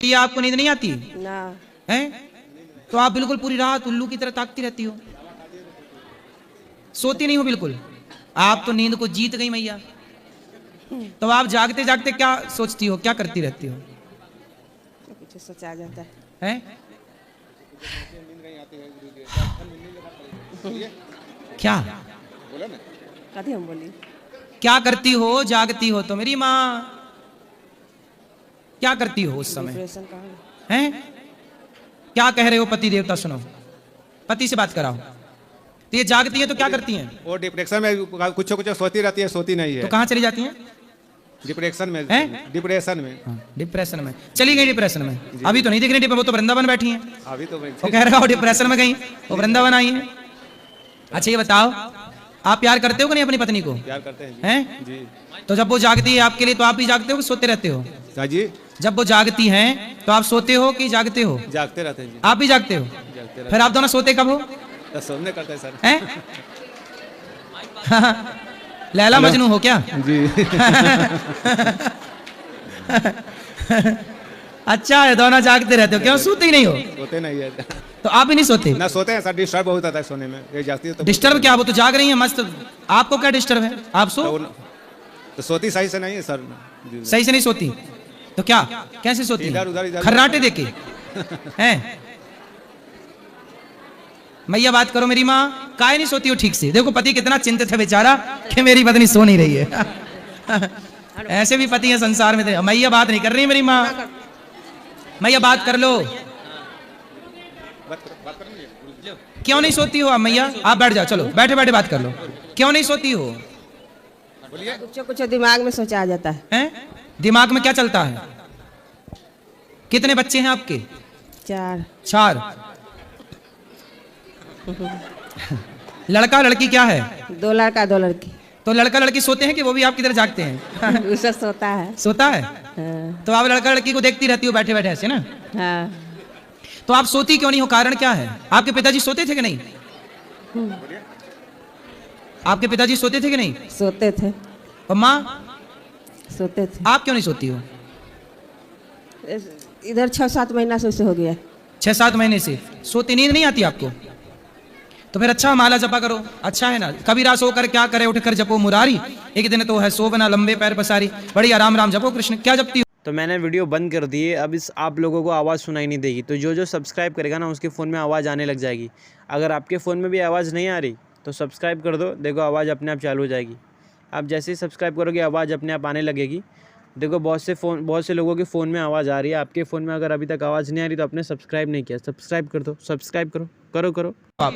ये आपको नींद नहीं आती ना। है? तो आप बिल्कुल पूरी रात उल्लू की तरह ताकती रहती हो, सोती नहीं हो बिल्कुल। आप तो नींद को जीत गई मैया। तो आप जागते जागते क्या सोचती हो, क्या करती रहती हो? कुछ सोचा जाता है? क्या कभी हम बोली क्या करती हो जागती हो तो मेरी माँ? क्या करती हो उस समय? डिप्रेशन का हैं? क्या कह रहे हो पति देवता? सुनो, पति से बात कराओ। तो ये जागती है तो क्या करती हैं? वो डिप्रेशन में कुछ कुछ सोती रहती है, सोती नहीं है। तो कहाँ चली जाती हैं? डिप्रेशन में हैं? डिप्रेशन में डिप्रेशन में चली गई। डिप्रेशन में अभी तो नहीं दिख रही, वो तो वृंदावन बैठी हैं। अभी तो वो कह रहा हो डिप्रेशन में गई, वो वृंदावन आई है। अच्छा ये बताओ, आप प्यार करते हो कि नहीं अपनी पत्नी को? प्यार करते हैं हैं? जी। तो जब वो जागती है आपके लिए तो आप भी जागते हो कि सोते रहते हो? जी जब वो जागती हैं तो आप सोते हो कि जागते हो? जागते रहते हैं जी। आप भी जागते हो? जागते रहते फिर आप दोनों सोते कब हो? हैं, सोने करते हैं सर। हैं? लैला मजनू हो क्या? जी। अच्छा है, दोनों जागते रहते हो। क्यों सोते ही नहीं हो? सोते नहीं है तो आप भी नहीं सोते? ना, सोते हैं सर, डिस्टर्ब बहुत आता है सोने में। ये जागती है तो डिस्टर्ब क्या? वो तो जाग रही है मस्त, आपको क्या डिस्टर्ब है? आप सो। तो सोती सही से नहीं है सर जी। सही से नहीं सोती तो क्या, कैसे सोती? इधर उधर खर्राटे देके हैं? मैया बात करो मेरी माँ, काहे नहीं सोती हो ठीक से? देखो पति कितना चिंतित है बेचारा कि मेरी पत्नी सो नहीं रही है। ऐसे भी पति है संसार में। मैया बात नहीं कर रही मेरी माँ, मैया बात कर लो। क्यों नहीं सोती हो आप मैया? आप बैठ जाओ, चलो बैठे बैठे बात कर लो। क्यों नहीं सोती हो? कुछ कुछ दिमाग में सोचा जाता है। हैं? दिमाग में क्या चलता है? कितने बच्चे हैं आपके? 4 4। लड़का लड़की क्या है? 2 लड़का 2 लड़की। तो लड़का लड़की सोते हैं कि वो भी आपकी तरह जागते हैं? उसे सोता है। सोता है। हाँ। तो आप लड़का लड़की को देखती रहती हो बैठे बैठे ऐसे ना? हाँ। तो आप सोती क्यों नहीं हो? कारण क्या है? आपके पिताजी सोते थे कि नहीं? आपके पिताजी सोते थे कि नहीं? सोते थे। और माँ? सोते थे। आप क्यों नहीं सोती हो? इधर 6-7 महीना से उसे हो गया। 6-7 महीने से सोती, नींद नहीं आती आपको? तो फिर अच्छा माला जपा करो, अच्छा है ना। कबीरा सो कर क्या करे, उठ कर जपो मुरारी, एक दिन तो है सो बना लंबे पैर पसारी। बड़ी आराम राम जपो कृष्ण। क्या जपती हो? तो मैंने वीडियो बंद कर दी है। अब इस आप लोगों को आवाज़ सुनाई नहीं देगी। तो जो जो सब्सक्राइब करेगा ना उसके फ़ोन में आवाज़ आने लग जाएगी। अगर आपके फ़ोन में भी आवाज़ नहीं आ रही तो सब्सक्राइब कर दो, देखो आवाज़ अपने आप चालू हो जाएगी। आप जैसे ही सब्सक्राइब करोगे आवाज़ अपने आप आने लगेगी। देखो बहुत से लोगों के फ़ोन में आवाज़ आ रही है। आपके फ़ोन में अगर अभी तक आवाज़ नहीं आ रही तो आपने सब्सक्राइब नहीं किया, सब्सक्राइब कर दो। सब्सक्राइब करो करो। आप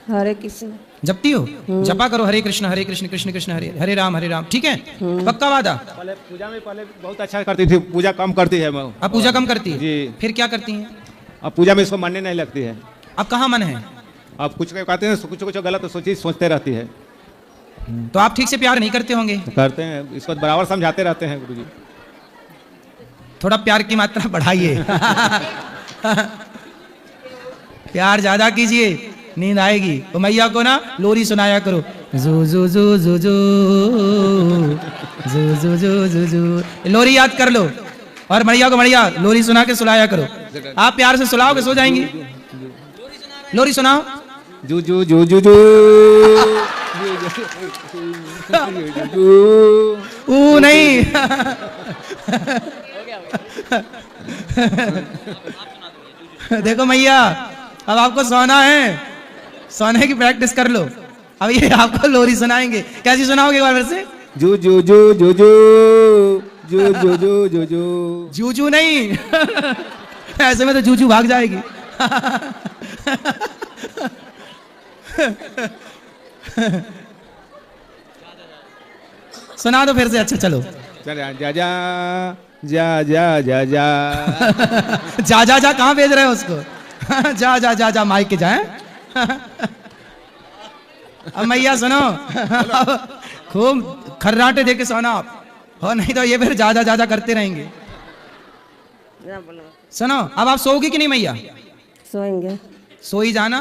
हरे कृष्ण जपती हो? जपा करो हरे कृष्ण कृष्ण कृष्ण हरे हरे राम। ठीक है, पक्का वादा? पहले पूजा में पहले बहुत अच्छा करती थी, पूजा कम करती है। अब पूजा कम करती है जी। फिर क्या करती हैं? अब पूजा में इसको मानने नहीं लगती है। अब कहाँ मन है? अब कुछ कहते हैं, कुछ कुछ गलत सोचते रहती है। तो आप ठीक से प्यार नहीं करते होंगे? तो करते हैं, इसको बराबर समझाते रहते हैं गुरुजी। थोड़ा प्यार की मात्रा बढ़ाइए। प्यार ज्यादा कीजिए, नींद आएगी। तो मैया को ना लोरी सुनाया करो, जू जू जू जू जू जू जू जू जू जू। लोरी याद कर लो और मैया को बढ़िया लोरी सुना के सुलाया करो। आप प्यार से सुलाओगे सो जाएंगी। लोरी सुनाओ। जू जू जू जू जू। ऊ नहीं। देखो मैया, अब आपको सोना है, सोने की प्रैक्टिस कर लो। अब ये आपको लोरी सुनाएंगे। कैसी सुनाओगे एक बार फिर से? जू जू जू जू जू जू जू जू जू जू। जूजू नहीं। ऐसे में तो जूजू भाग जाएगी। सुना दो फिर से। अच्छा चलो। जा जा जा जा जा जा जा जा जा कहाँ भेज रहे हो उसको? जा जा जा जा माइक के जाए। अब मैया सुनो, खूब खर्राटे दे के सोना आप, हो नहीं तो ये फिर जा जा जा जा करते रहेंगे। सुनो, अब आप सोओगी कि नहीं मैया? सोएंगे। सो ही जाना।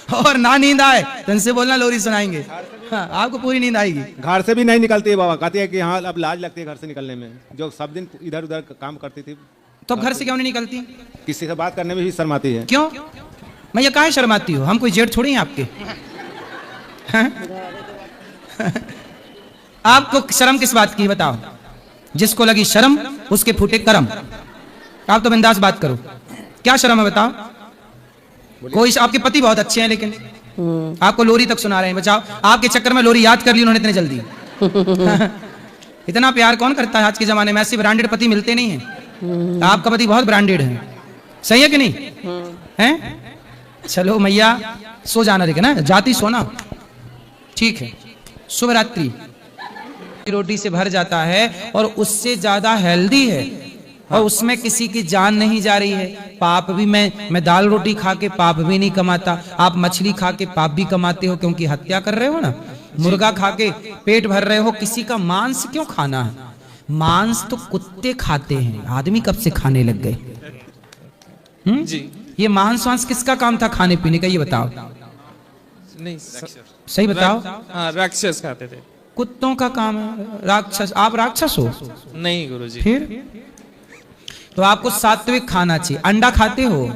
और ना नींद आए तो इनसे बोलना लोरी सुनाएंगे। हाँ, आपको पूरी नींद आएगी। घर से भी नहीं निकलती है बाबा, कहती है कि हाँ अब लाज लगती है घर से निकलने में, जो सब दिन इधर उधर काम करती थी। तो अब घर से क्यों नहीं निकलती? किसी से बात करने में भी शर्माती है। क्यों? मैं ये काहे शर्माती हूँ? हम कोई जेठ थोड़ी हैं आपके। हाँ? आपको शर्म किस बात की बताओ? जिसको लगी शर्म उसके फूटे कर्म। आप तो बिंदास बात करो, क्या शर्म है बताओ? कोई आपके पति बहुत अच्छे हैं लेकिन आपको लोरी तक सुना रहे हैं। बचाओ, आपके चक्कर में लोरी याद कर ली उन्होंने इतने जल्दी। इतना प्यार कौन करता है आज के जमाने में? ऐसे ब्रांडेड पति मिलते नहीं है। आपका पति बहुत ब्रांडेड है, सही है कि नहीं है? चलो मैया सो जाना, लेकिन ना जाती सोना, ठीक है। शुभ रात्रि। रोटी से भर जाता है और उससे ज्यादा हेल्दी है और उसमें किसी की जान नहीं जा रही है। पाप भी मैं दाल रोटी खा के पाप भी नहीं कमाता, आप मछली खा के पाप भी कमाते हो क्योंकि हत्या कर रहे हो ना। मुर्गा खा के पेट भर रहे हो, किसी का मांस क्यों खाना है? मांस तो कुत्ते खाते हैं, आदमी कब से खाने लग गए? जी ये मांस वांस किसका काम था खाने पीने का, ये बताओ? नहीं सही बताओ। हाँ, राक्षस खाते थे। कुत्तों का काम है। राक्षस? आप राक्षस हो? नहीं गुरुजी। फिर तो आपको सात्विक खाना चाहिए। अंडा खाते हो?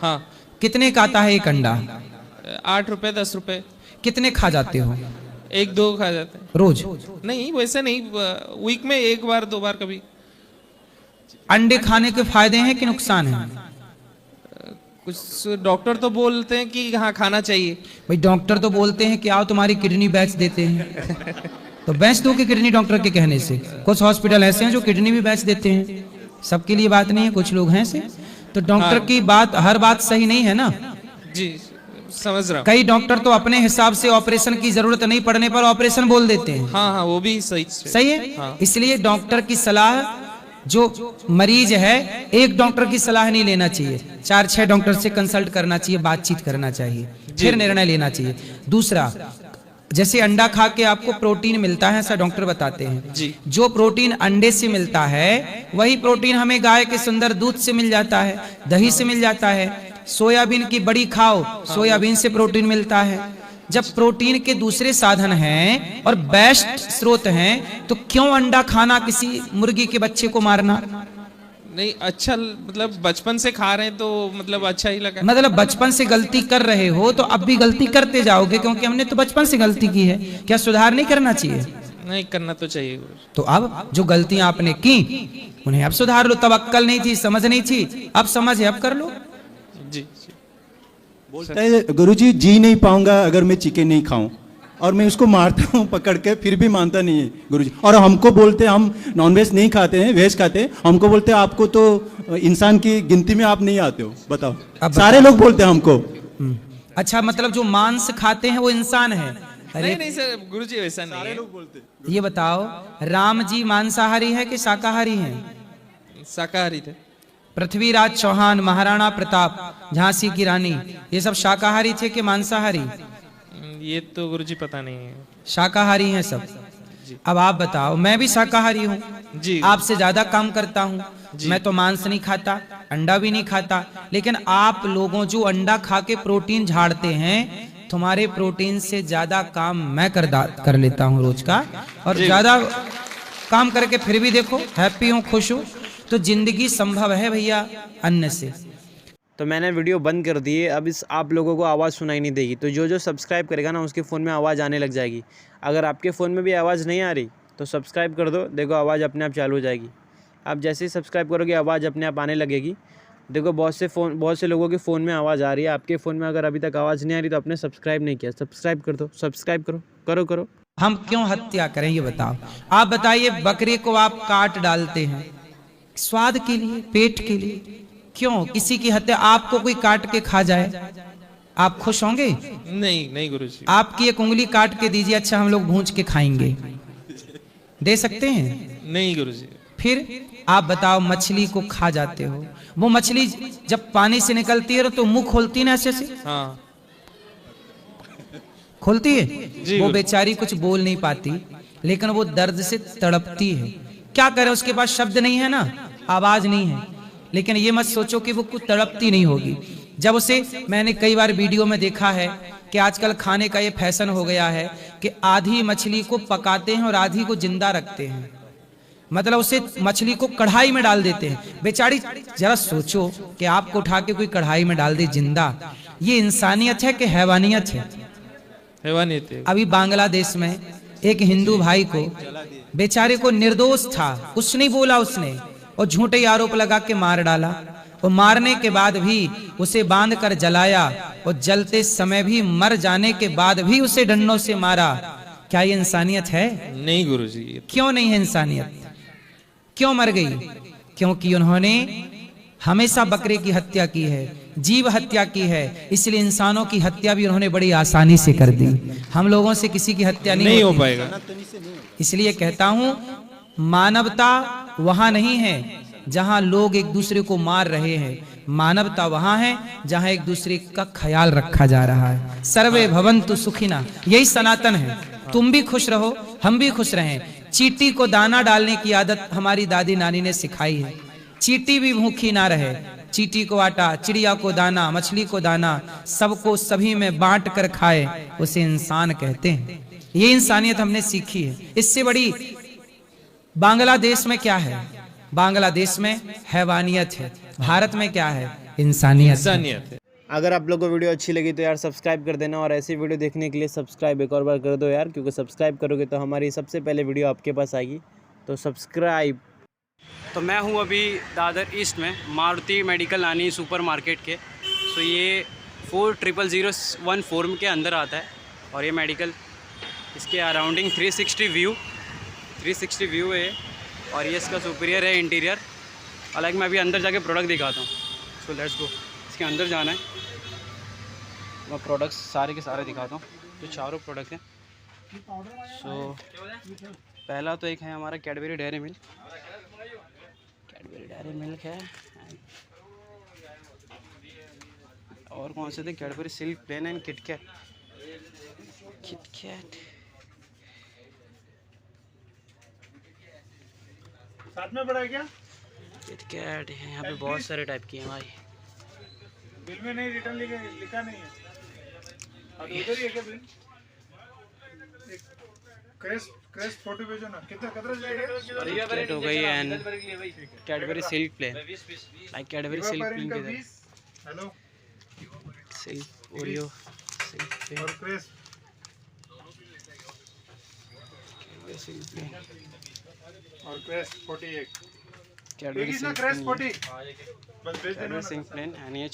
हाँ। कितने का आता है एक अंडा? 8 रुपए 10 रुपए। कितने खा जाते हो? 1-2 खा जाते हैं रोज? नहीं वैसे नहीं, वीक में 1 बार 2 बार कभी। अंडे खाने के फायदे हैं कि नुकसान है? कुछ डॉक्टर तो बोलते हैं कि हाँ खाना चाहिए। भाई डॉक्टर तो बोलते हैं कि आओ तुम्हारी किडनी बेच देते हैं, तो बेच दो कि किडनी डॉक्टर के कहने से? कुछ हॉस्पिटल ऐसे हैं जो किडनी भी बेच देते हैं, सबके लिए बात नहीं है, कुछ लोग हैं ऐसे। तो डॉक्टर की बात, हर बात सही नहीं है ना। जी समझ रहा हूँ। कई डॉक्टर तो अपने हिसाब से ऑपरेशन की जरूरत नहीं पड़ने पर ऑपरेशन बोल देते हैं। हाँ हाँ वो भी सही सही है। हाँ। इसलिए डॉक्टर की सलाह, जो मरीज है एक डॉक्टर की सलाह नहीं लेना चाहिए, 4-6 डॉक्टर से कंसल्ट करना चाहिए, बातचीत करना चाहिए, फिर निर्णय लेना चाहिए। दूसरा, जैसे अंडा खा के आपको प्रोटीन मिलता है, ऐसा डॉक्टर बताते हैं जी। जो प्रोटीन अंडे से मिलता है वही प्रोटीन हमें गाय के सुंदर दूध से मिल जाता है, दही से मिल जाता है। सोयाबीन की बड़ी खाओ, सोयाबीन से प्रोटीन मिलता है। जब प्रोटीन के दूसरे साधन हैं और बेस्ट स्रोत हैं, तो क्यों अंडा खाना, किसी मुर्गी के बच्चे को मारना? नहीं अच्छा, मतलब बचपन से खा रहे हैं तो मतलब अच्छा ही लगा। मतलब बचपन से गलती कर रहे हो तो अब भी गलती करते जाओगे, क्योंकि हमने तो बचपन से गलती की है। क्या सुधार नहीं करना चाहिए? नहीं करना तो चाहिए। तो अब जो गलतियां आपने की उन्हें अब सुधार लो। तब अक्कल नहीं थी, समझ नहीं थी, अब समझ है, अब कर लो। जी बोलता है गुरुजी जी नहीं पाऊंगा अगर मैं चिकन नहीं खाऊं, और मैं उसको मारता हूँ पकड़ के, फिर भी मानता नहीं है गुरुजी। और हमको बोलते हैं हम नॉनवेज नहीं खाते हैं, वेज खाते हैं, हमको बोलते हैं आपको तो इंसान की गिनती में आप नहीं आते हो। बताओ, सारे लोग बोलते हैं हमको। अच्छा, मतलब जो मांस खाते हैं वो इंसान है? नहीं नहीं सर गुरुजी वैसा नहीं है। ये बताओ, राम जी मांसाहारी है कि शाकाहारी हैं? शाकाहारी थे। पृथ्वीराज चौहान, महाराणा प्रताप, झांसी की रानी, ये सब शाकाहारी थे कि मांसाहारी? ये तो गुरुजी पता नहीं है। शाकाहारी हैं सब। अब आप बताओ, मैं भी शाकाहारी हूँ जी, आपसे ज्यादा काम करता हूँ। मैं तो मांस नहीं खाता, अंडा भी नहीं खाता, लेकिन आप लोगों जो अंडा खा के प्रोटीन झाड़ते हैं, तुम्हारे प्रोटीन से ज्यादा काम मैं कर लेता हूँ रोज का, और ज्यादा काम करके फिर भी देखो हैप्पी हूँ, खुश हूँ। तो जिंदगी संभव है भैया अन्न से। तो मैंने वीडियो बंद कर दी है, अब इस आप लोगों को आवाज़ सुनाई नहीं देगी। तो जो सब्सक्राइब करेगा ना उसके फ़ोन में आवाज़ आने लग जाएगी। अगर आपके फ़ोन में भी आवाज़ नहीं आ रही तो सब्सक्राइब कर दो, देखो आवाज़ अपने आप चालू हो जाएगी। आप जैसे ही सब्सक्राइब करोगे आवाज़ अपने आप आने लगेगी। देखो बहुत से लोगों के फ़ोन में आवाज़ आ रही है, आपके फ़ोन में अगर अभी तक आवाज़ नहीं आ रही तो आपने सब्सक्राइब नहीं किया, सब्सक्राइब कर दो, सब्सक्राइब करो। हम क्यों हत्या करें ये बताओ? आप बताइए, बकरे को आप काट डालते हैं स्वाद के लिए, पेट के लिए, क्यों? किसी की हत्या आपको कोई काट के खा जाए, आप खुश होंगे? नहीं गुरुजी। आपकी एक उंगली काट के दीजिए, अच्छा हम लोग भूंज के खाएंगे, दे सकते हैं? नहीं गुरुजी। फिर आप बताओ, मछली को खा जाते हो, वो मछली जब पानी से निकलती है तो मुंह खोलती है ना, ऐसे से हाँ खोलती है, वो बेचारी कुछ बोल नहीं पाती, लेकिन वो दर्द से तड़पती है। क्या करे, उसके पास शब्द नहीं है ना, आवाज नहीं है, लेकिन ये मत सोचो कि वो कुछ तड़पती नहीं होगी। जब उसे, मैंने कई बार वीडियो में देखा है कि आजकल खाने का ये फैशन हो गया है कि आधी मछली को पकाते हैं और आधी को जिंदा रखते हैं, मतलब उसे मछली को कढ़ाई में डाल देते हैं। बेचारी, जरा सोचो कि आपको उठा के कोई कढ़ाई में डाल दे जिंदा, ये इंसानियत है कि हैवानियत है? हैवानियत है। अभी बांग्लादेश में एक हिंदू भाई को, बेचारे को, निर्दोष था, कुछ नहीं बोला उसने, और झूठे आरोप लगा के मार डाला। और मारने के बाद भी उसे बांध कर जलाया, और जलते समय भी, मर जाने के बाद भी उसे डंडों से मारा। क्या ये इंसानियत है? नहीं गुरुजी। क्यों नहीं है इंसानियत? क्यों मर गई? क्योंकि उन्होंने हमेशा बकरे की हत्या की है, जीव हत्या की है, इसलिए इंसानों की हत्या भी उन्होंने बड़ी आसानी से कर दी। हम लोगों से किसी की हत्या नहीं हो होती। पाएगा। इसलिए कहता हूं, मानवता वहां नहीं है जहां लोग एक दूसरे को मार रहे हैं, मानवता वहां है जहां एक दूसरे का ख्याल रखा जा रहा है। सर्वे भवन्तु सुखिना, यही सनातन है। तुम भी खुश रहो, हम भी खुश रहें। चींटी को दाना डालने की आदत हमारी दादी नानी ने सिखाई है। चींटी भी भूखी ना रहे, चींटी को आटा, चिड़िया को दाना, मछली को दाना, सबको सभी में बांट कर खाए, उसे इंसान कहते हैं। ये इंसानियत हमने सीखी है। इससे बड़ी बांग्लादेश में क्या है? बांग्लादेश में हैवानियत है। भारत में क्या है? इंसानियत। इंसानियत है। अगर आप लोगों को वीडियो अच्छी लगी तो यार सब्सक्राइब कर देना, और ऐसी वीडियो देखने के लिए सब्सक्राइब एक और बार कर दो यार, क्योंकि सब्सक्राइब करोगे तो हमारी सबसे पहले वीडियो आपके पास आएगी। तो सब्सक्राइब। तो मैं हूँ अभी दादर ईस्ट में मारुति मेडिकल नानी सुपर मार्केट के। सो ये 40001 के अंदर आता है, और ये मेडिकल, इसके अराउंडिंग 360 व्यू है, और ये इसका सुपीरियर है इंटीरियर। हालांकि मैं अभी अंदर जाके प्रोडक्ट दिखाता हूँ। So let's go. इसके अंदर जाना है, मैं प्रोडक्ट्स सारे के सारे दिखाता हूँ। तो चारों प्रोडक्ट हैं। सो पहला तो एक है हमारा Cadbury Dairy Milk. Cadbury Dairy Milk है, और कौन से थे? Cadbury Silk plain and KitKat. साथ में पड़ा है क्या? किटकैट है यहाँ पे, बहुत सारे टाइप की हैं भाई। बिल में नहीं, रिटर्न लिखा नहीं है। और उधर ही है क्या बिल? एक क्रेस्ट फोटो भेजो ना। कितना किटकैट हो गई and Cadbury Silk plain, like Cadbury Silk plain के इधर hello Silk Oreo Silk plain और क्रेस्ट सिल्क प्लेन और क्रेस्ट 41 कैडबरी क्रेस्ट 40 बस भेज देना। सिल्क प्लेन एंड ये